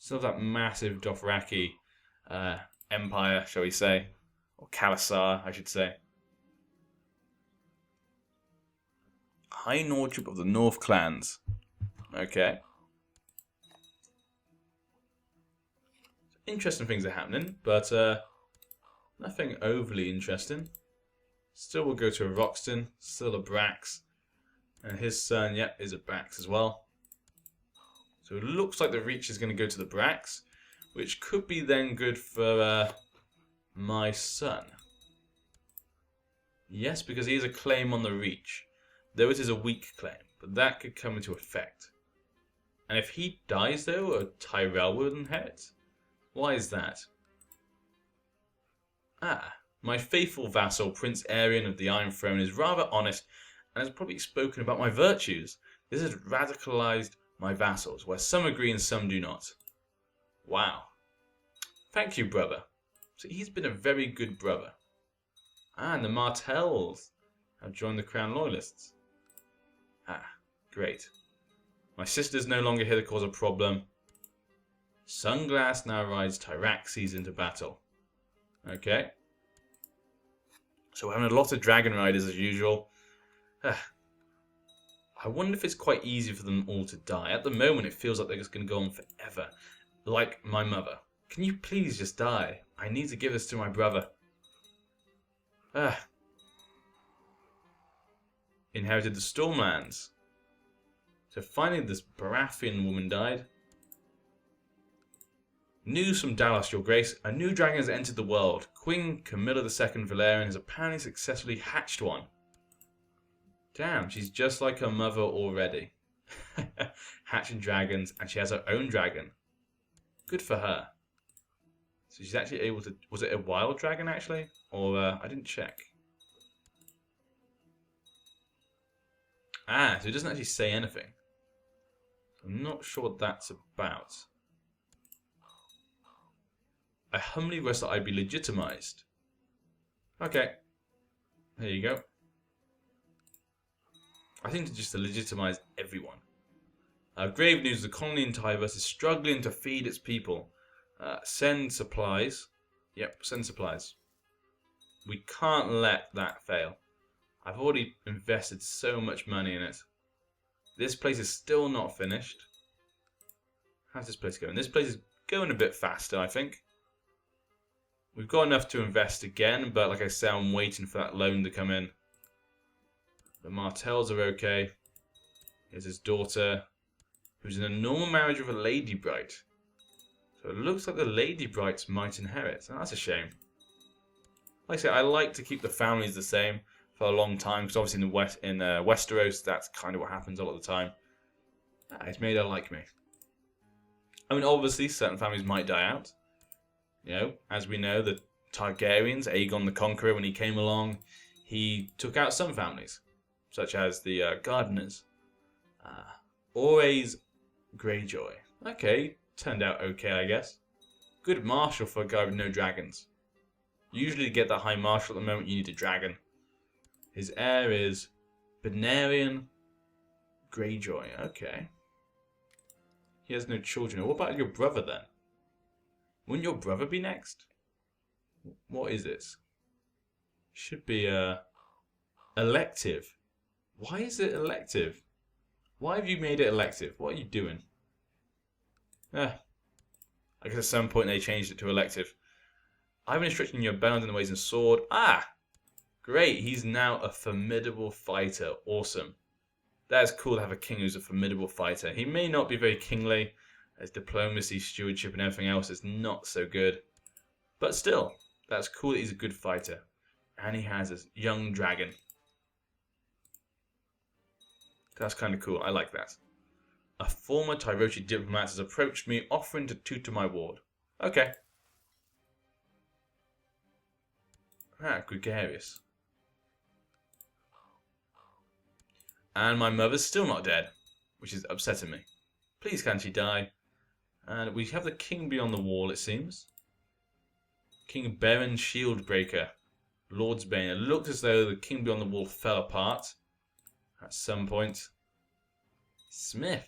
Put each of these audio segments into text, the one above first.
Still that massive Dothraki empire, shall we say. Or Khalasar, I should say. High Lordship of the North Clans. Okay. Interesting things are happening, but nothing overly interesting. Still will go to a Roxton, still a Brax. And his son, yep, is a Brax as well. So it looks like the reach is going to go to the Brax, which could be then good for my son. Yes, because he has a claim on the reach. Though it is a weak claim, but that could come into effect. And if he dies, though, a Tyrell will inherit. Why is that? Ah, my faithful vassal, Prince Aryan of the Iron Throne, is rather honest and has probably spoken about my virtues. This has radicalized my vassals, where some agree and some do not. Wow. Thank you, brother. So he's been a very good brother. Ah, and the Martells have joined the Crown Loyalists. Ah, great. My sister's no longer here to cause a problem. Sunglass now rides Tyraxes into battle. Okay. So we're having a lot of dragon riders as usual. I wonder if it's quite easy for them all to die. At the moment it feels like they're just going to go on forever. Like my mother. Can you please just die? I need to give this to my brother. Inherited the Stormlands. So finally this Baratheon woman died. News from Dallas, Your Grace. A new dragon has entered the world. Queen Camilla II Velaryon has apparently successfully hatched one. Damn, she's just like her mother already. Hatching dragons, and she has her own dragon. Good for her. So she's actually able to... Was it a wild dragon, actually? Or, I didn't check. Ah, so it doesn't actually say anything. I'm not sure what that's about. I humbly request that I be legitimized. Okay. There you go. I think it's just to legitimize everyone. Grave news, the colony in Tyverse is struggling to feed its people. Send supplies. Yep, send supplies. We can't let that fail. I've already invested so much money in it. This place is still not finished. How's this place going? This place is going a bit faster, I think. We've got enough to invest again, but like I said, I'm waiting for that loan to come in. The Martells are okay. Here's his daughter, who's in a normal marriage with a Lady Bright. So it looks like the Lady Brights might inherit, and that's a shame. Like I say, I like to keep the families the same for a long time, because obviously in Westeros, that's kind of what happens a lot of the time. It's made her like me. I mean, obviously, certain families might die out. You know, as we know, the Targaryens, Aegon the Conqueror, when he came along, he took out some families, such as the Gardeners. Always Greyjoy. Okay, turned out okay, I guess. Good marshal for a guy with no dragons. Usually to get that high marshal at the moment, you need a dragon. His heir is Velaryon Greyjoy. Okay. He has no children. What about your brother then? Wouldn't your brother be next? What is this? Should be elective. Why is it elective? Why have you made it elective? What are you doing? I guess at some point they changed it to elective. I've been instructing your bound in the ways and sword. Ah! Great, he's now a formidable fighter. Awesome. That's cool to have a king who's a formidable fighter. He may not be very kingly. His diplomacy, stewardship, and everything else is not so good. But still, that's cool that he's a good fighter. And he has a young dragon. That's kind of cool. I like that. A former Tyrochi diplomat has approached me offering to tutor my ward. Okay. Gregarious. And my mother's still not dead, which is upsetting me. Please can't she die? And we have the king beyond the wall, it seems. King Baron Shieldbreaker. Lord's Bane. It looked as though the king beyond the wall fell apart at some point. Smith.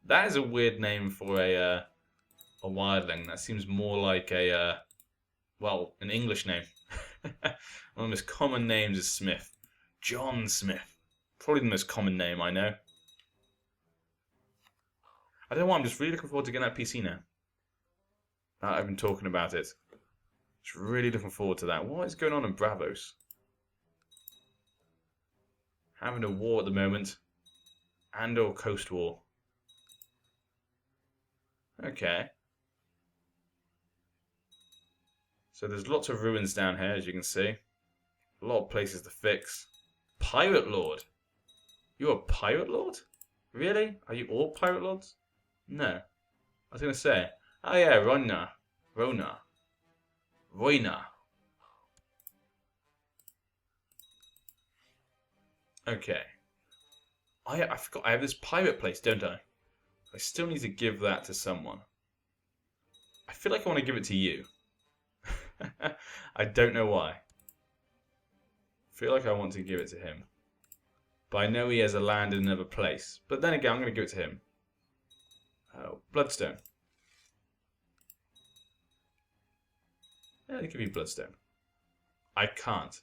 That is a weird name for a a wildling. That seems more like a, well, an English name. One of the most common names is Smith. John Smith. Probably the most common name I know. I don't know why, I'm just really looking forward to getting that PC now. I've been talking about it. Just really looking forward to that. What is going on in Bravos? Having a war at the moment. And/or coast war. Okay. So there's lots of ruins down here, as you can see. A lot of places to fix. Pirate Lord? You're a Pirate Lord? Really? Are you all Pirate Lords? No. I was going to say. Oh yeah, Rona. Okay. I forgot, I have this pirate place, don't I? I still need to give that to someone. I feel like I want to give it to you. I don't know why. I feel like I want to give it to him. But I know he has a land in another place. But then again, I'm going to give it to him. Bloodstone. Yeah, they give you Bloodstone. I can't.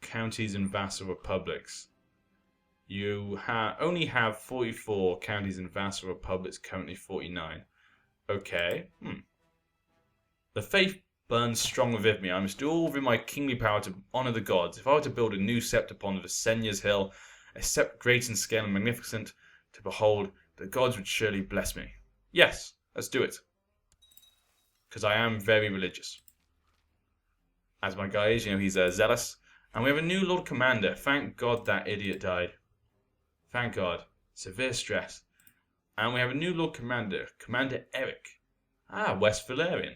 Counties and vassal republics. You only have 44 counties and vassal republics, currently 49. Okay. The faith burns strong within me. I must do all within my kingly power to honour the gods. If I were to build a new sept upon Visenya's hill, a sept great in scale and magnificent to behold, the gods would surely bless me. Yes, let's do it. Because I am very religious. As my guy is, he's zealous. And we have a new Lord Commander. Thank God that idiot died. Thank God. Severe stress. And we have a new Lord Commander. Commander Eric. West Velaryon.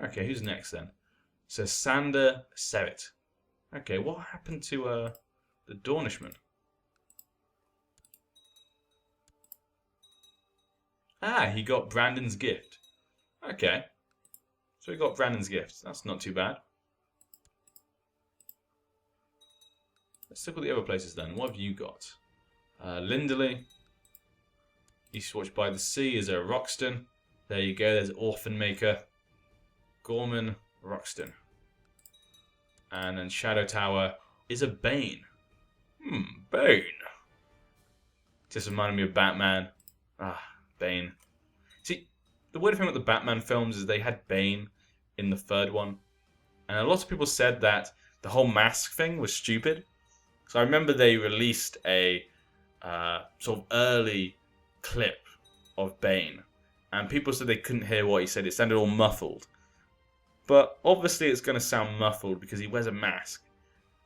Okay, who's next then? Sir Sander Seret. Okay, what happened to the Dornishman? He got Brandon's gift. Okay. So he got Brandon's gift. That's not too bad. Let's look at the other places then. What have you got? Linderley. Eastwatch by the Sea is a Roxton. There you go, there's Orphan Maker. Gorman, Roxton. And then Shadow Tower is a Bane. Bane. Just reminded me of Batman. Bane. See, the weird thing with the Batman films is they had Bane in the third one. And a lot of people said that the whole mask thing was stupid. So I remember they released a sort of early clip of Bane. And people said they couldn't hear what he said. It sounded all muffled. But obviously it's going to sound muffled because he wears a mask.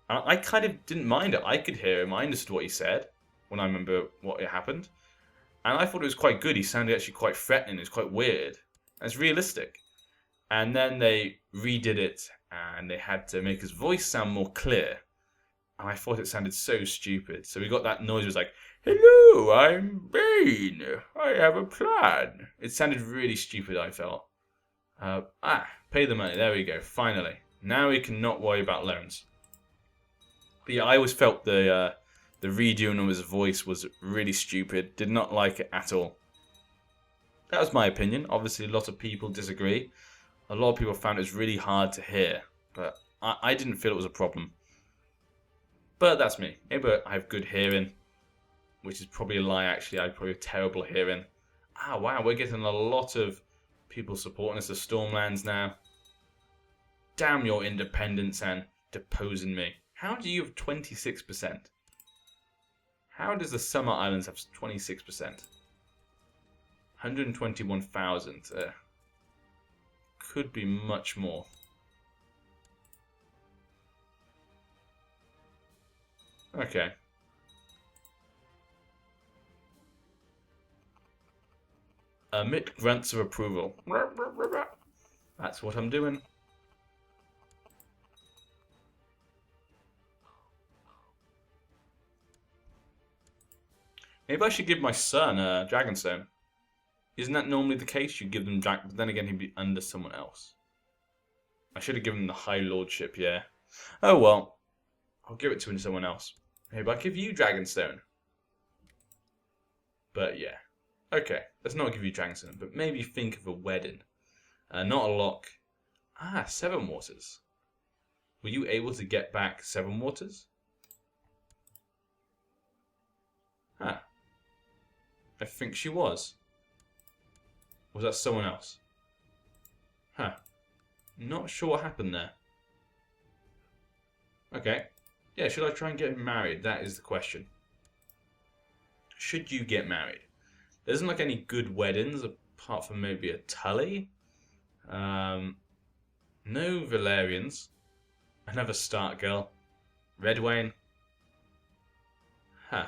And I kind of didn't mind it. I could hear him. I understood what he said when I remember what happened. And I thought it was quite good. He sounded actually quite threatening. It was quite weird. And it's realistic. And then they redid it and they had to make his voice sound more clear. And I thought it sounded so stupid. So we got that noise. It was like, "Hello, I'm Bane. I have a plan." It sounded really stupid, I felt. Pay the money. There we go. Finally. Now we can not worry about loans. But yeah, I always felt the redoing of his voice was really stupid. Did not like it at all. That was my opinion. Obviously, a lot of people disagree. A lot of people found it was really hard to hear. But I didn't feel it was a problem. But that's me. Maybe I have good hearing. Which is probably a lie, actually. I probably have terrible hearing. Wow. We're getting a lot of people supporting us as Stormlands now. Damn your independence and deposing me. How do you have 26%? How does the Summer Islands have 26%? 121,000. Could be much more. Okay. Emit grants of approval. That's what I'm doing. Maybe I should give my son a Dragonstone. Isn't that normally the case? You give them Dragon, but then again he'd be under someone else. I should have given him the High Lordship, yeah. Oh well. I'll give it to someone else. Maybe I'll give you Dragonstone. But yeah. Okay, let's let's not give you Dragonstone, but maybe think of a wedding. Not a lock. Ah, Seven Waters. Were you able to get back Seven Waters? Huh. I think she was. Was that someone else? Huh. Not sure what happened there. Okay. Yeah, should I try and get him married? That is the question. Should you get married? There isn't like any good weddings apart from maybe a Tully. No Velaryons. Another Stark girl. Redwayne. Huh.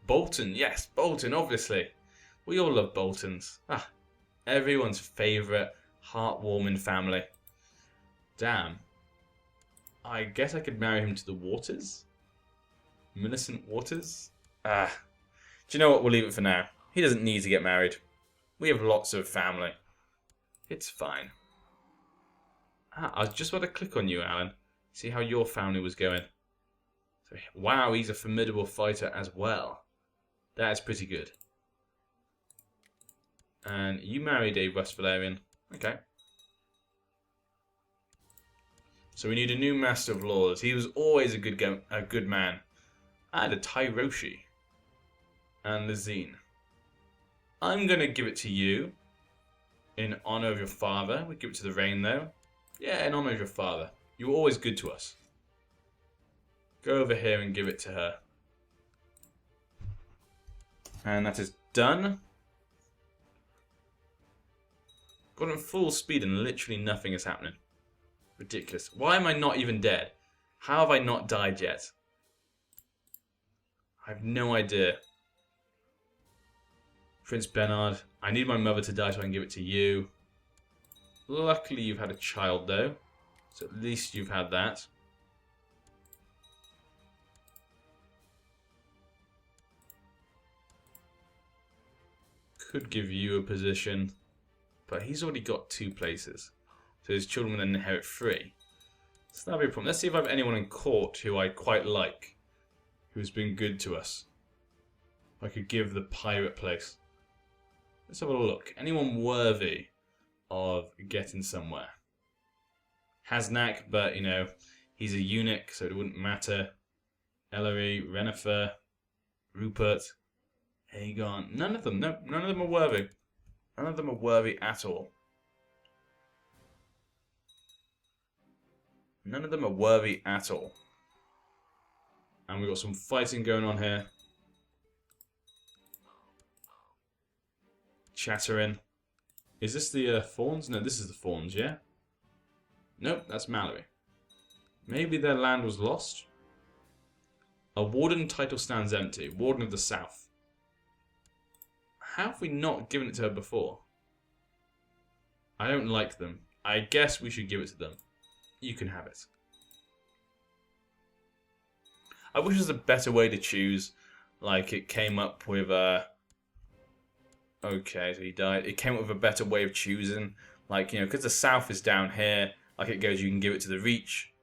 Bolton. Yes, Bolton, obviously. We all love Boltons. Ah, everyone's favourite heartwarming family. Damn. I guess I could marry him to the Waters? Millicent Waters? Ah. Do you know what? We'll leave it for now. He doesn't need to get married. We have lots of family. It's fine. Ah, I was just about to click on you, Alan. See how your family was going. So, wow, he's a formidable fighter as well. That is pretty good. And you married a West Velaryon. Okay. So we need a new Master of Laws. He was always a good man. And a Tyroshi. And Lizine. I'm going to give it to you. In honor of your father. We give it to the Rain, though. Yeah, in honor of your father. You were always good to us. Go over here and give it to her. And that is done. Got him full speed and literally nothing is happening. Ridiculous. Why am I not even dead? How have I not died yet? I have no idea. Prince Bernard. I need my mother to die so I can give it to you. Luckily you've had a child though. So at least you've had that. Could give you a position. But he's already got 2 places. So his children will then inherit 3. So that'll be a problem. Let's see if I have anyone in court who I quite like. Who's been good to us. I could give the pirate place. Let's have a look. Anyone worthy of getting somewhere? Hasnak, but you know, he's a eunuch, so it wouldn't matter. Ellery, Renifer, Rupert, Aegon. None of them. No, none of them are worthy. None of them are worthy at all. None of them are worthy at all. And we've got some fighting going on here. Chattering. Is this the Fawns? No, this is the Fawns, yeah? Nope, that's Mallory. Maybe their land was lost? A Warden title stands empty. Warden of the South. How have we not given it to her before? I don't like them. I guess we should give it to them. You can have it. I wish there was a better way to choose. Like, it came up with okay, so he died. It came up with a better way of choosing. Like, you know, because the South is down here. Like it goes, you can give it to the Reach,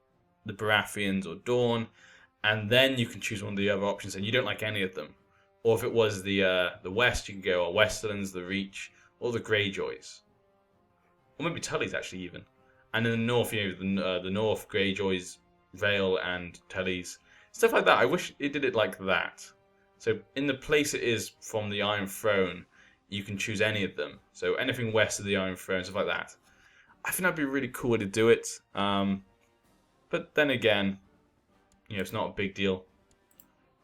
the Baratheons, or Dawn. And then you can choose one of the other options, and you don't like any of them. Or if it was the West, you can go Westerlands, the Reach, or the Greyjoys. Or maybe Tullys, actually, even. And in the North, you know, the North, Greyjoys, Vale, and Tullys. Stuff like that. I wish it did it like that. So in the place it is from the Iron Throne, you can choose any of them. So anything west of the Iron Throne, stuff like that. I think that'd be a really cool way to do it. But then again, you know, it's not a big deal.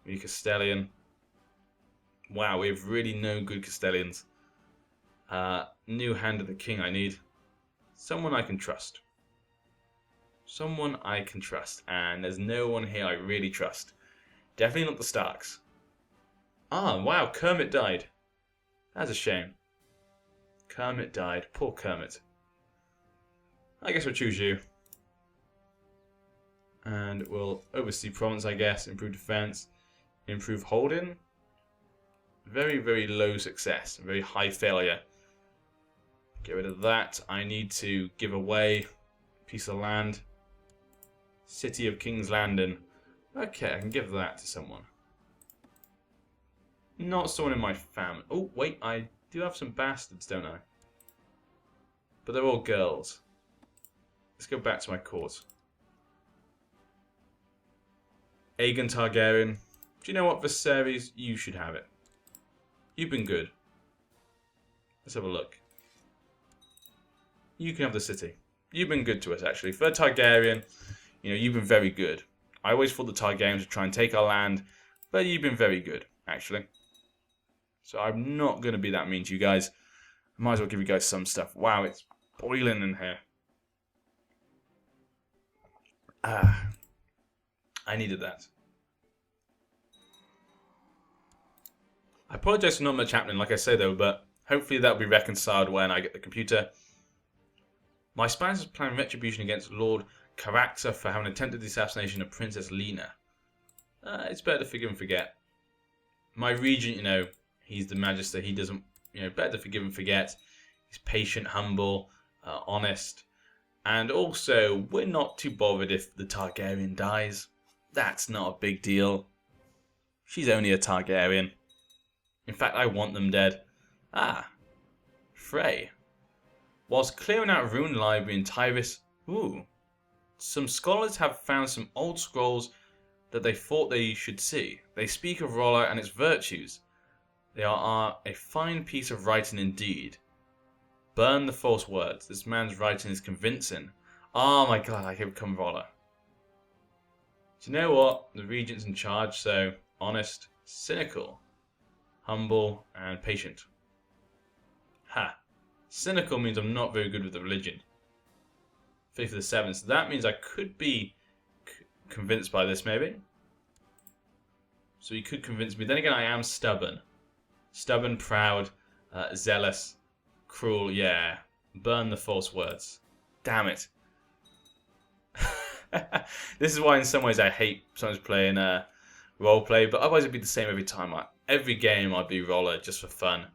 New Castellan. Wow, we have really no good Castellans. New Hand of the King I need. Someone I can trust. Someone I can trust. And there's no one here I really trust. Definitely not the Starks. Ah, wow, Kermit died. That's a shame. Kermit died. Poor Kermit. I guess we'll choose you. And we'll oversee province, I guess. Improve defense. Improve holding. Very, very low success. Very high failure. Get rid of that. I need to give away a piece of land. City of King's Landing. Okay, I can give that to someone. Not someone in my family. Oh, wait, I do have some bastards, don't I? But they're all girls. Let's go back to my court. Aegon Targaryen. Do you know what, Viserys? You should have it. You've been good. Let's have a look. You can have the city. You've been good to us, actually. For a Targaryen, you know, you've been very good. I always thought the Targaryens would try and take our land, but you've been very good, actually. So I'm not going to be that mean to you guys. I might as well give you guys some stuff. Wow, it's boiling in here. I needed that. I apologise for not much happening, like I say though, but hopefully that'll be reconciled when I get the computer. My spies is planning retribution against Lord Caraxa for having attempted the assassination of Princess Lena. It's better to forgive and forget. My regent, you know, he's the magister. He doesn't, you know, better to forgive and forget. He's patient, humble, honest. And also, we're not too bothered if the Targaryen dies. That's not a big deal. She's only a Targaryen. In fact, I want them dead. Frey. Whilst clearing out a ruined library in Tyrus, some scholars have found some old scrolls that they thought they should see. They speak of Rollo and its virtues. They are a fine piece of writing indeed. Burn the false words. This man's writing is convincing. Oh my god, I could become Rollo. Do you know what? The regent's in charge, so honest, cynical, humble, and patient. Cynical means I'm not very good with the religion. Faith of the Seven. So that means I could be convinced by this, maybe. So you could convince me. Then again, I am stubborn. Stubborn, proud, zealous, cruel. Yeah. Burn the false words. Damn it. This is why in some ways I hate sometimes playing roleplay, but otherwise it'd be the same every time. Every game I'd be roller just for fun.